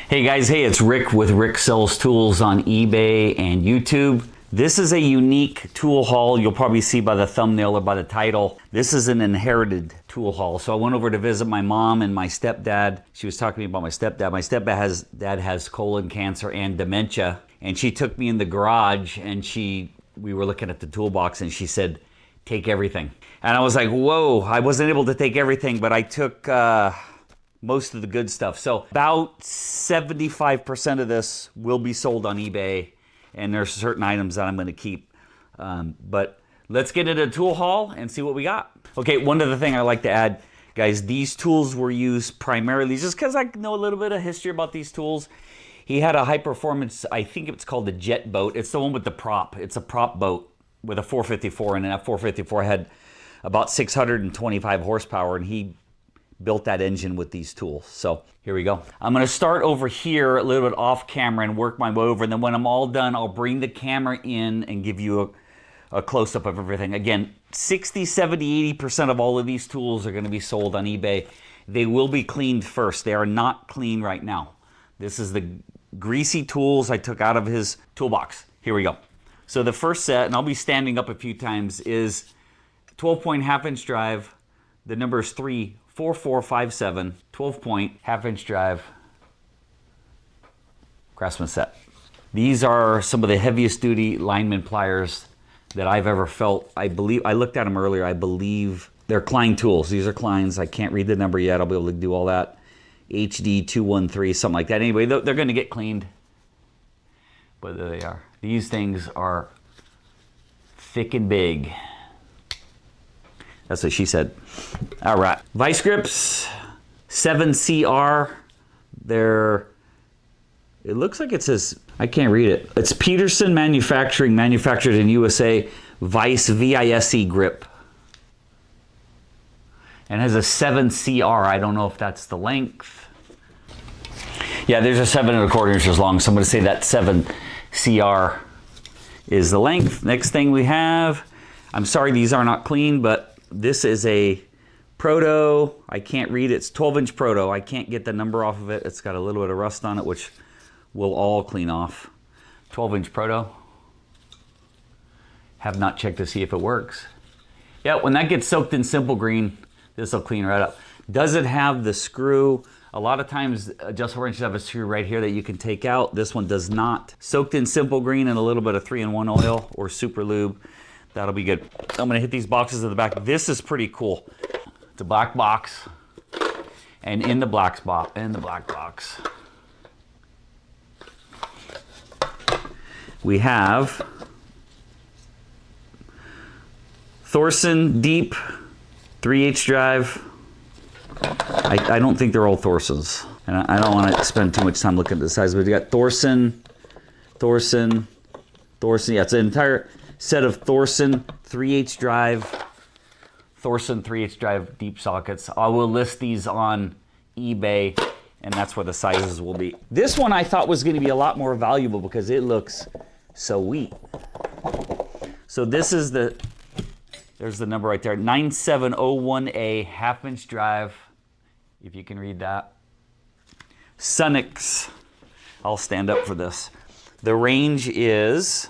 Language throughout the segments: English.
Hey guys, hey, it's Rick with Rick Sells Tools on eBay and YouTube. This is a unique tool haul. You'll probably see by the thumbnail or by the title. This is an inherited tool haul. So I went over to visit my mom and my stepdad. She was talking to me about my stepdad. My stepdad has colon cancer and dementia. And she took me in the garage and we were looking at the toolbox and she said, take everything. And I was like, whoa, I wasn't able to take everything, but I took most of the good stuff. So about 75% of this will be sold on eBay, and there's certain items that I'm going to keep. But let's get into the tool haul and see what we got. Okay, one other thing I like to add, guys, these tools were used primarily, just because I know a little bit of history about these tools. He had a high performance, I think it's called the jet boat. It's the one with the prop. It's a prop boat with a 454, and that 454 had about 625 horsepower, and he built that engine with these tools. So here we go. I'm going to start over here a little bit off camera and work my way over, and then when I'm all done, I'll bring the camera in and give you a close-up of everything. Again, 60, 70, 80% of all of these tools are going to be sold on eBay. They will be cleaned first. They are not clean right now. This is the greasy tools I took out of his toolbox. Here we go. So the first set, and I'll be standing up a few times, is 12-point half-inch drive. The number is 34457, 12-point half-inch drive Craftsman set. These are some of the heaviest duty lineman pliers that I've ever felt. I looked at them earlier. I believe they're Klein tools. These are Kleins. I can't read the number yet. I'll be able to do all that. HD 213, something like that. Anyway, they're going to get cleaned. But there they are. These things are thick and big. That's what she said. All right. Vice grips, 7CR. It looks like it says, I can't read it. It's Peterson Manufacturing, manufactured in USA, Vice, V-I-S-E grip. And has a 7CR. I don't know if that's the length. Yeah, there's a 7 1/4 inches long, so I'm going to say that 7CR is the length. Next thing we have, I'm sorry these are not clean, but this is a Proto. I can't read it. It's 12-inch Proto. I can't get the number off of it. It's got a little bit of rust on it, which we'll all clean off. 12-inch Proto. Have not checked to see if it works. Yeah, when that gets soaked in Simple Green, this will clean right up. Does it have the screw? A lot of times adjustable wrenches have a screw right here that you can take out. This one does not. Soaked in Simple Green and a little bit of 3-in-1 oil or Super Lube. That'll be good. I'm gonna hit these boxes at the back. This is pretty cool. It's a black box, and in the black box, we have Thorson Deep 3/8 drive. I don't think they're all Thorsons, and I don't want to spend too much time looking at the size. But we got Thorson. Yeah, it's an entire set of Thorson 3/8 drive. Thorson 3/8 drive deep sockets. I will list these on eBay, and that's where the sizes will be. This one I thought was going to be a lot more valuable because it looks so sweet. So this is there's the number right there, 9701A half-inch drive, if you can read that. Sunix. I'll stand up for this. The range is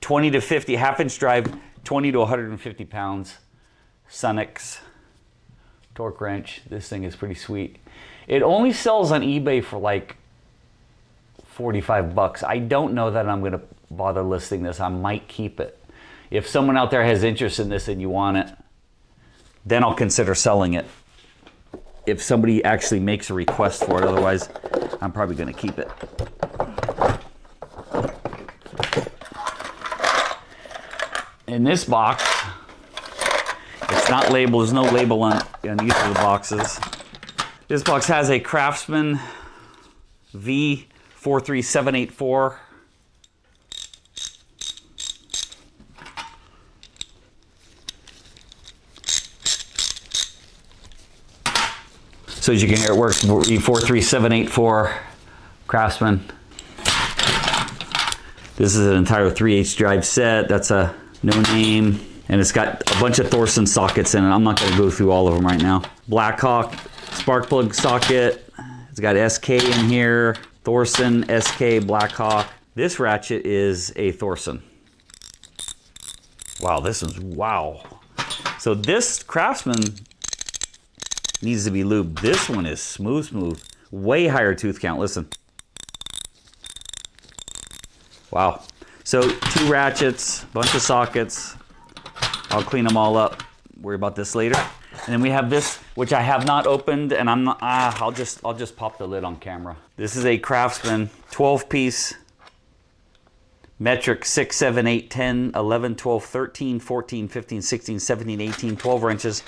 20 to 50, half-inch drive, 20 to 150 pounds. Sunix torque wrench. This thing is pretty sweet. It only sells on eBay for like 45 bucks. I don't know that I'm going to bother listing this. I might keep it. If someone out there has interest in this and you want it, then I'll consider selling it. If somebody actually makes a request for it, otherwise I'm probably going to keep it. In this box, it's not labeled, there's no label on either of the boxes. This box has a Craftsman V43784. So as you can hear, it works. V43784 Craftsman. This is an entire 3/8 drive set. That's a no name, and it's got a bunch of Thorson sockets in it. I'm not going to go through all of them right now. Blackhawk spark plug socket, It's got SK in here, Thorson, SK, Blackhawk. This ratchet is a Thorson. Wow, this one's, wow. So this Craftsman needs to be lubed. This one is smooth, smooth. Way higher tooth count, listen. Wow. So 2 ratchets, bunch of sockets. I'll clean them all up. Worry about this later. And then we have this, which I have not opened, and I'm not, I'll just pop the lid on camera. This is a Craftsman 12-piece metric 6, 7, 8, 10, 11, 12, 13, 14, 15, 16, 17, 18, 12 wrenches.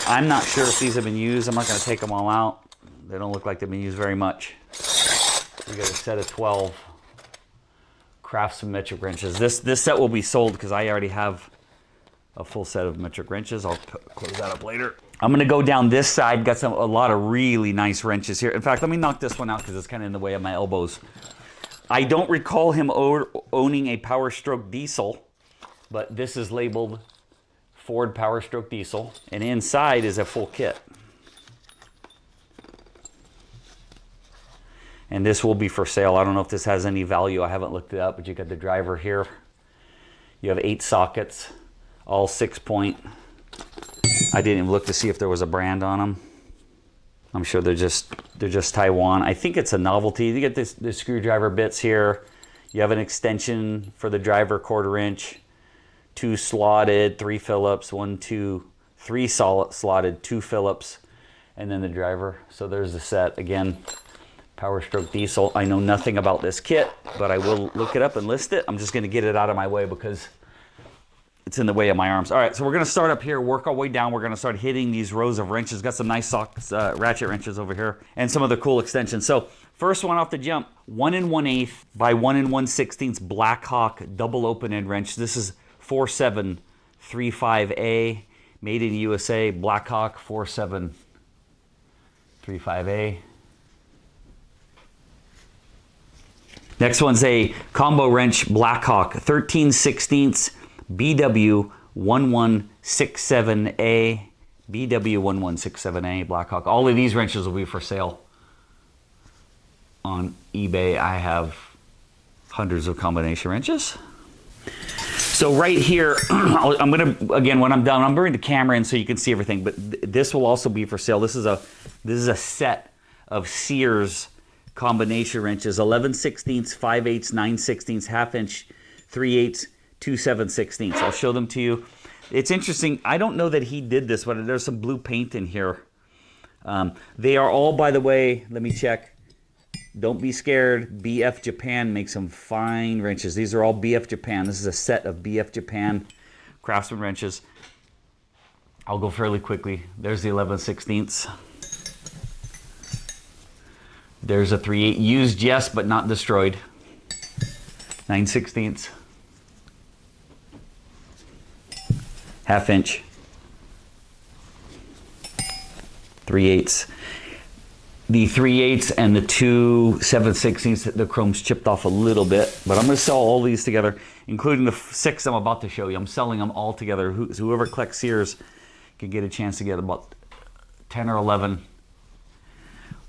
I'm not sure if these have been used. I'm not going to take them all out. They don't look like they've been used very much. We got a set of 12 Craftsman metric wrenches. This set will be sold because I already have a full set of metric wrenches. I'll close that up later. I'm gonna go down this side. Got a lot of really nice wrenches here. In fact, let me knock this one out because it's kind of in the way of my elbows. I don't recall him owning a Power Stroke diesel, but this is labeled Ford Power Stroke diesel, and inside is a full kit. And this will be for sale. I don't know if this has any value. I haven't looked it up, but you got the driver here. You have 8 sockets, all 6-point. I didn't even look to see if there was a brand on them. I'm sure they're just Taiwan. I think it's a novelty. You get the screwdriver bits here. You have an extension for the driver, 1/4 inch, 2 slotted, 3 Phillips, 1, 2, 3 solid slotted, 2 Phillips, and then the driver. So there's the set again. Power Stroke diesel. I know nothing about this kit, but I will look it up and list it. I'm just going to get it out of my way because it's in the way of my arms. All right, so we're going to start up here, work our way down. We're going to start hitting these rows of wrenches. Got some nice ratchet wrenches over here and some of the cool extensions. So first one off the jump, 1 1/8 by 1 1/16 Blackhawk double open-end wrench. This is 4735A, made in USA, Blackhawk 4735A. Next one's a combo wrench Blackhawk 13/16 BW 1167A, BW 1167A Blackhawk. All of these wrenches will be for sale on eBay. I have hundreds of combination wrenches. So right here, I'm gonna, again, when I'm done, I'm bringing the camera in so you can see everything, but this will also be for sale. This is a set of Sears combination wrenches, 11/16, 5/8, 9/16, 1/2 inch, 3/8, 2 7/16. I'll show them to you. It's interesting. I don't know that he did this, but there's some blue paint in here. They are all, by the way, let me check. Don't be scared. BF Japan makes some fine wrenches. These are all BF Japan. This is a set of BF Japan Craftsman wrenches. I'll go fairly quickly. There's the 11/16. There's a 3/8, used, yes, but not destroyed. 9/16. 1/2 inch. 3/8. The 3/8 and the 2 7/16, the chrome's chipped off a little bit, but I'm going to sell all these together, including the 6 I'm about to show you. I'm selling them all together. Whoever collects Sears can get a chance to get about 10 or 11.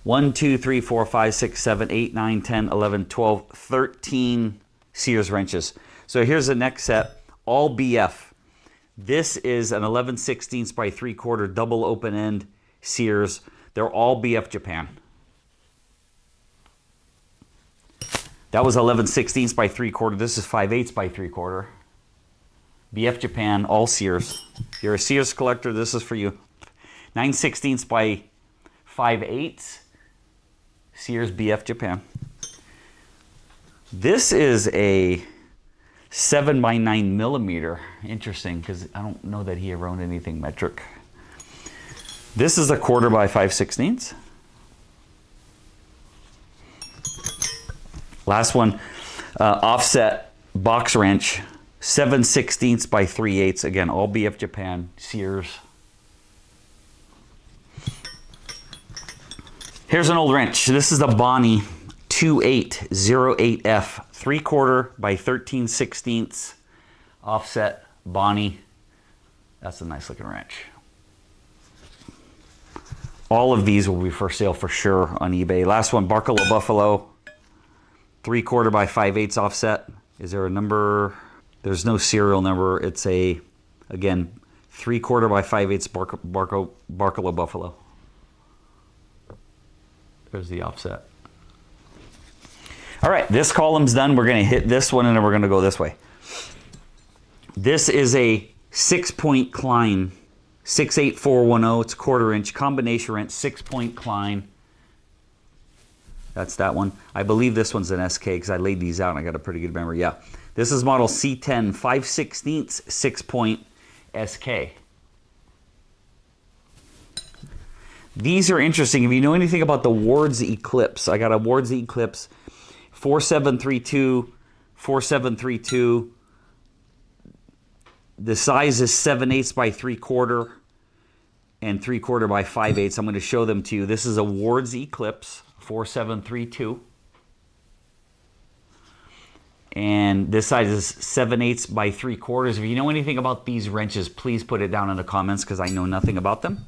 1, 2, 3, 4, 5, 6, 7, 8, 9, 10, 11, 12, 13 Sears wrenches. So here's the next set, all BF. This is an 11/16 by 3/4 double open end Sears. They're all BF Japan. That was 11/16 by 3/4. This is 5/8 by 3/4. BF Japan, all Sears. If you're a Sears collector, this is for you. 9/16 by 5/8. Sears BF Japan. This is a 7 by 9 millimeter. Interesting, because I don't know that he ever owned anything metric. This is a 1/4 by 5/16. Last one, offset box wrench, 7/16 by 3/8. Again, all BF Japan, Sears. Here's an old wrench. This is the Bonnie 2808F, 3/4 by 13/16 offset Bonnie. That's a nice looking wrench. All of these will be for sale for sure on eBay. Last one, Barkalo Buffalo, 3/4 by 5/8 offset. Is there a number? There's no serial number. It's a, again, 3/4 by 5/8 Barkalo Buffalo. There's the offset. All right, this column's done. We're gonna hit this one and then we're gonna go this way. This is a 6-point Klein, 68410. It's 1/4 inch combination wrench, 6-point Klein. That's that one. I believe this one's an SK because I laid these out and I got a pretty good memory. Yeah, this is model C10 5/16 6-point SK. These are interesting. If you know anything about the Ward's Eclipse, I got a Ward's Eclipse 4732, 4732. The size is 7/8 by 3/4 and 3/4 by 5/8. I'm going to show them to you. This is a Ward's Eclipse 4732. And this size is 7/8 by 3/4. If you know anything about these wrenches, please put it down in the comments because I know nothing about them.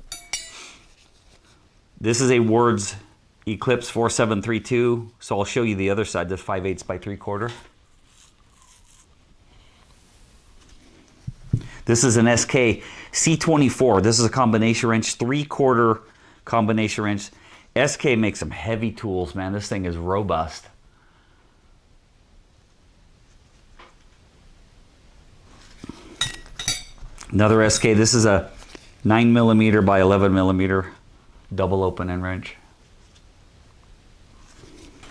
This is a Ward's Eclipse 4732. So I'll show you the other side, the 5/8 by 3/4. This is an SK C24. This is a combination wrench, 3/4 combination wrench. SK makes some heavy tools, man. This thing is robust. Another SK. This is a 9mm by 11mm double open end wrench.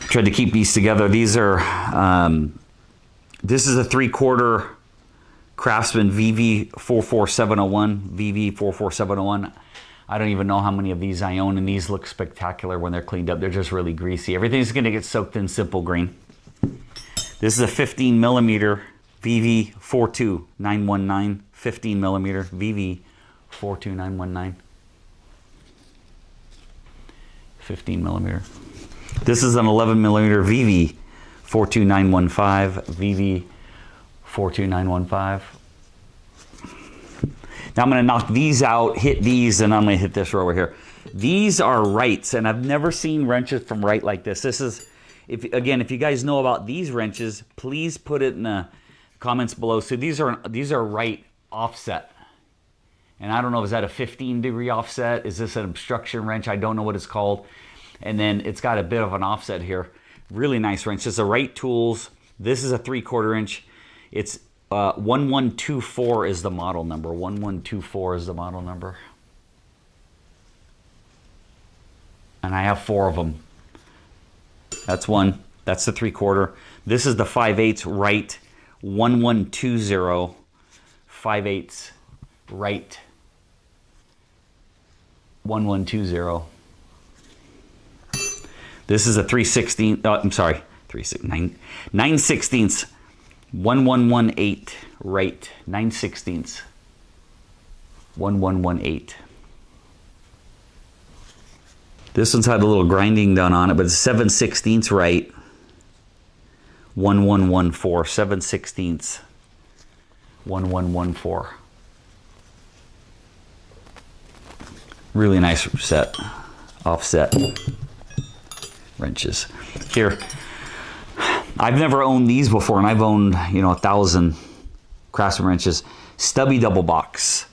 Tried to keep these together. These are, this is a 3/4 Craftsman VV44701, VV44701. I don't even know how many of these I own, and these look spectacular when they're cleaned up. They're just really greasy. Everything's gonna get soaked in simple green. This is a 15mm VV42919, 15mm VV42919, 15mm. This is an 11mm VV42915, VV42915. Now I'm going to knock these out, hit these, and I'm going to hit this row over here. These are Wrights, and I've never seen wrenches from Wright like this. This is, if you guys know about these wrenches, please put it in the comments below. So these are Wright offset. And I don't know, is that a 15-degree offset? Is this an obstruction wrench? I don't know what it's called. And then it's got a bit of an offset here. Really nice wrench. It's a Wright Tools. This is a 3/4 inch. It's 1124 is the model number. 1124 is the model number. And I have 4 of them. That's one. That's the 3/4. This is the 5/8 Wright 1120. 5/8 Wright 1120. This is a 3/16. I'm sorry, 9/16 1118 Wright 9/16 1118. This one's had a little grinding done on it, but it's 7/16 Wright 1114. 7/16 1114. Really nice set, offset wrenches. Here, I've never owned these before, and I've owned, 1,000 Craftsman wrenches. Stubby double box.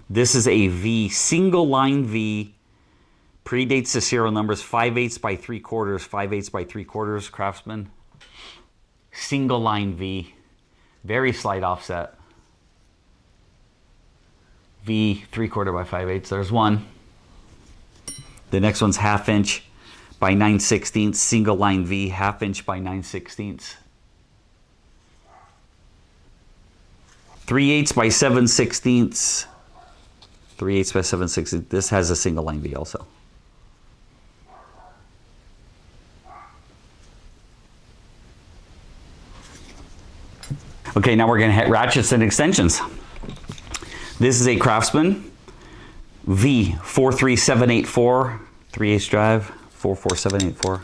This is a V, single line V. Predates the serial numbers, 5/8 by 3/4, 5/8 by 3/4 Craftsman. Single line V, very slight offset. V 3/4 by 5/8. There's one. The next one's 1/2 inch by 9/16, single line V, 1/2 inch by 9/16. 3/8 by 7/16. 3/8 by 7/16. This has a single line V also. Okay, now we're going to hit ratchets and extensions. This is a Craftsman V43784, 3/8 drive, 44784.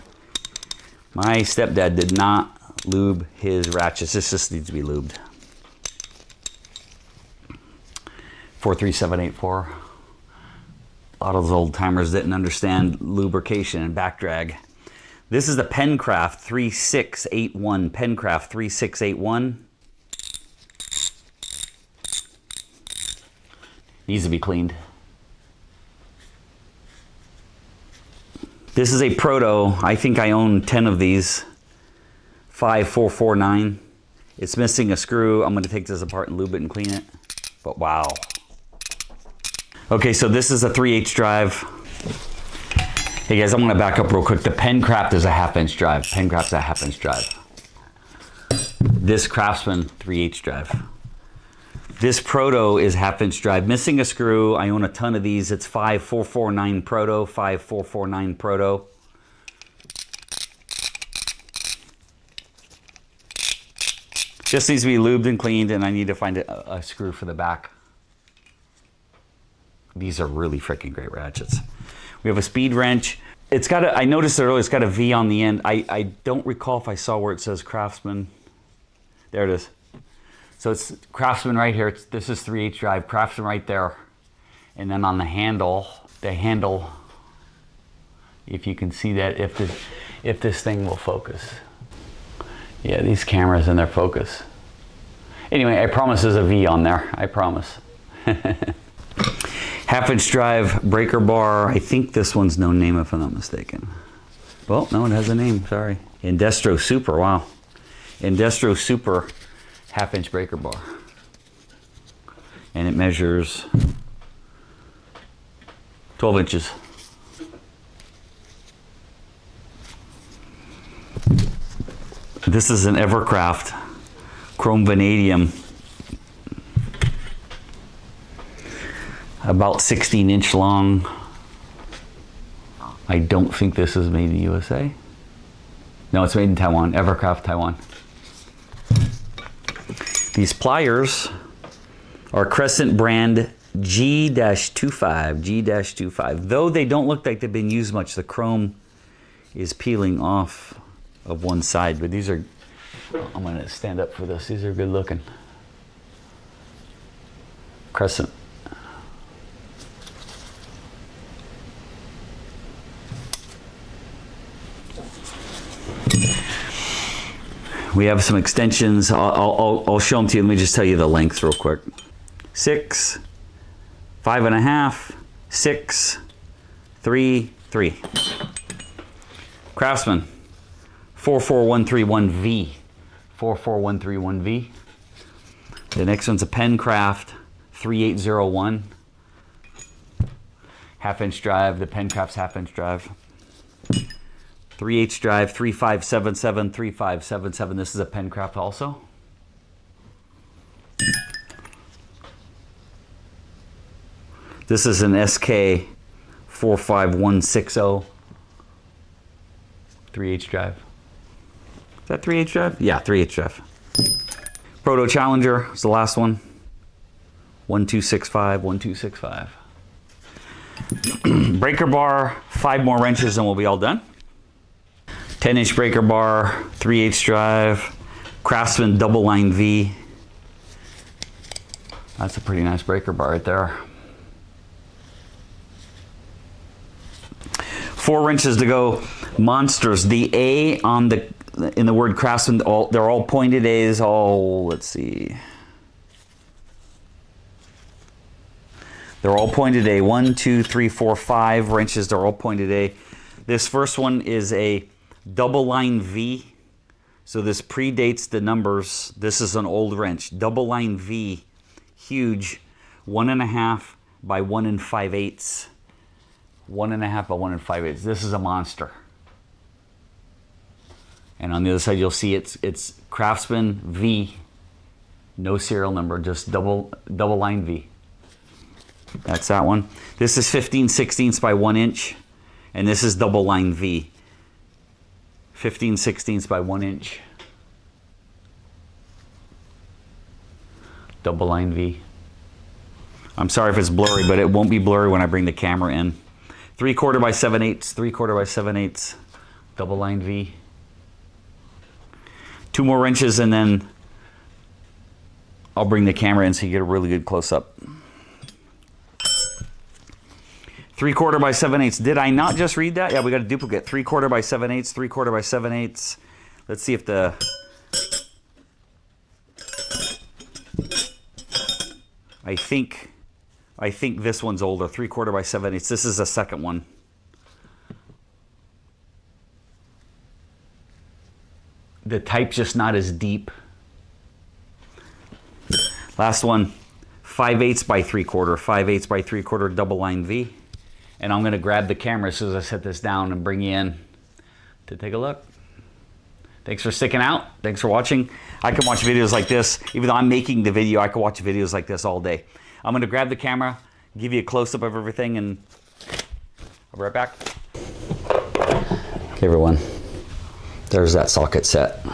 My stepdad did not lube his ratchets. This just needs to be lubed. 43784. A lot of those old timers didn't understand lubrication and back drag. This is the Pencraft 3681. Pencraft 3681. Needs to be cleaned. This is a Proto. I think I own 10 of these. 5449. It's missing a screw. I'm going to take this apart and lube it and clean it. But wow. Okay, so this is a 3/8 drive. Hey guys, I'm going to back up real quick. The Pencraft is a 1/2" drive. Pencraft's a 1/2" drive. This Craftsman 3/8 drive. This Proto is 1/2" drive. Missing a screw. I own a ton of these. It's 5449 Proto. 5449 Proto. Just needs to be lubed and cleaned, and I need to find a screw for the back. These are really freaking great ratchets. We have a speed wrench. It's got a, I noticed it earlier, it's got a V on the end. I don't recall if I saw where it says Craftsman. There it is. So it's Craftsman right here. This is 3/8 drive, Craftsman right there. And then on the handle, if you can see that, if this thing will focus. Yeah, these cameras and their focus. Anyway, I promise there's a V on there. I promise. 1/2" drive, breaker bar. I think this one's no name if I'm not mistaken. Well, no, it has a name. Sorry. Indestro Super. Wow. Indestro Super 1/2" breaker bar. And it measures 12 inches. This is an Evercraft chrome vanadium, about 16" long. I don't think this is made in the USA. No, it's made in Taiwan, Evercraft Taiwan. These pliers are Crescent brand G-25, Though they don't look like they've been used much, the chrome is peeling off of one side, but these are, I'm gonna stand up for this. These are good looking. Crescent. We have some extensions. I'll show them to you. Let me just tell you the length real quick. 6, 5.5, 6, 3, 3. Craftsman 44131V. 44131V. The next one's a Pencraft 3801. 1/2" drive. The Pencraft's 1/2" drive. 3/8 drive, 3577, 3577. This is a Pencraft also. This is an SK 45160. 3/8 drive. Is that 3/8 drive? Yeah, 3/8 drive. Proto Challenger is the last one. 1265, 1265. Breaker bar, 5 more wrenches and we'll be all done. 10" breaker bar, 3/8 drive, Craftsman double line V. That's a pretty nice breaker bar right there. 4 wrenches to go. Monsters. The A on the in the word Craftsman, they're all pointed A's. All, let's see. They're all pointed A. 1, 2, 3, 4, 5 wrenches. They're all pointed A. This first one is a double line V. So this predates the numbers. This is an old wrench. Double line V. Huge. 1.5 by 1 5/8. 1.5 by 1 5/8. This is a monster. And on the other side, you'll see it's Craftsman V. No serial number, just double line V. That's that one. This is 15/16 by 1 inch. And this is double line V. 15/16 by 1 inch. Double line V. I'm sorry if it's blurry, but it won't be blurry when I bring the camera in. 3/4 by 7/8, 3/4 by 7/8, double line V. 2 more wrenches and then I'll bring the camera in so you get a really good close-up. 3/4 by 7/8. Did I not just read that? Yeah, we got a duplicate. 3/4 by 7/8, 3/4 by 7/8. Let's see if the... I think this one's older. 3/4 by 7/8. This is the second one. The type's just not as deep. Last one, 5/8 by 3/4, 5/8 by 3/4 double line V. And I'm gonna grab the camera as soon as I set this down and bring you in to take a look. Thanks for sticking out. Thanks for watching. I can watch videos like this. Even though I'm making the video, I can watch videos like this all day. I'm gonna grab the camera, give you a close-up of everything, and I'll be right back. Okay, everyone. There's that socket set.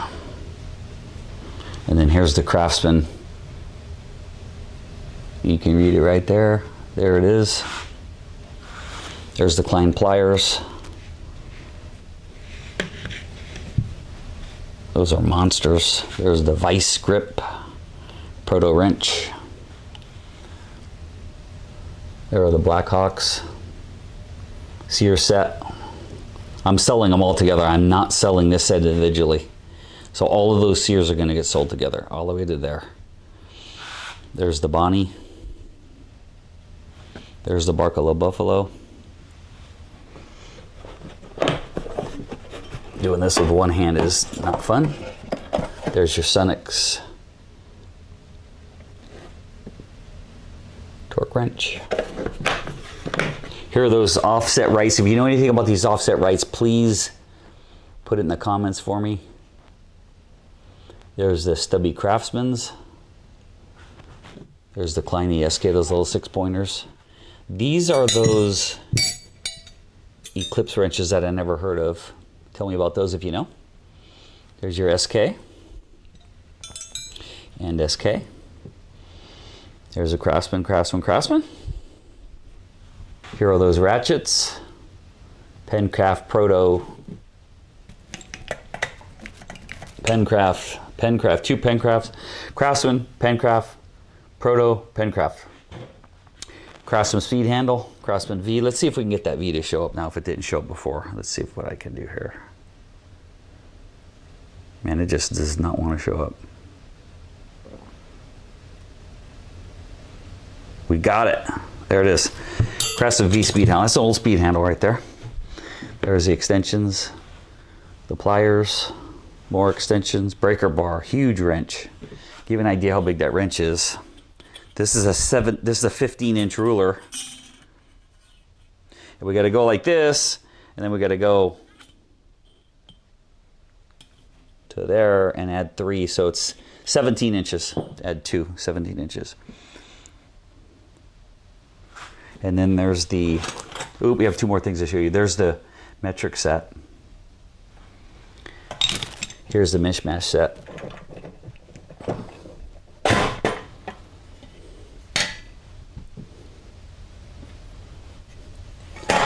And then here's the Craftsman. You can read it right there. There it is. There's the Klein pliers. Those are monsters. There's the Vice grip, Proto wrench. There are the Blackhawks. Sear set. I'm selling them all together. I'm not selling this set individually. So all of those sears are going to get sold together, all the way to there. There's the Bonnie. There's the Barkalow Buffalo. Doing this with one hand is not fun. There's your Sunix torque wrench. Here are those offset rights. If you know anything about these offset rights, please put it in the comments for me. There's the Stubby Craftsman's. There's the Klein ESK, those little 6-pointers. These are those Eclipse wrenches that I never heard of. Tell me about those if you know. There's your SK and SK. There's a Craftsman, Craftsman, Craftsman. Here are those Ratchets. Pencraft Proto. Pencraft, two Pencrafts. Craftsman, Pencraft, Proto, Pencraft. Craftsman speed handle, Craftsman V. Let's see if we can get that V to show up now if it didn't show up before. Let's see what I can do here. Man, it just does not want to show up. We got it. There it is. Craftsman V speed handle. That's an old speed handle right there. There's the extensions, the pliers, more extensions, breaker bar, huge wrench. Give you an idea how big that wrench is. This is a 15-inch ruler. And we got to go like this, and then we got to go to there and add 3, so it's 17 inches. Add 2, 17 inches. And then there's the, ooh, we have 2 more things to show you. There's the metric set. Here's the mishmash set.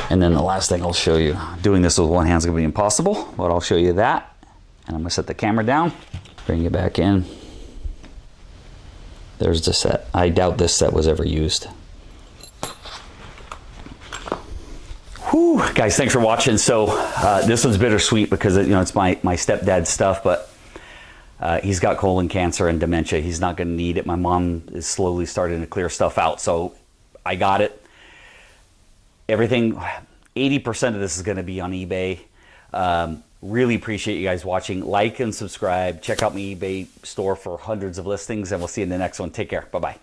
And then the last thing I'll show you, doing this with one hand is going to be impossible, but I'll show you that. And I'm going to set the camera down, bring it back in. There's the set. I doubt this set was ever used. Whew, guys, thanks for watching. So this one's bittersweet because it's my stepdad's stuff, but he's got colon cancer and dementia. He's not going to need it. My mom is slowly starting to clear stuff out, so I got it. Everything, 80% of this is going to be on eBay. Really appreciate you guys watching. Like and subscribe. Check out my eBay store for hundreds of listings, and we'll see you in the next one. Take care. Bye-bye.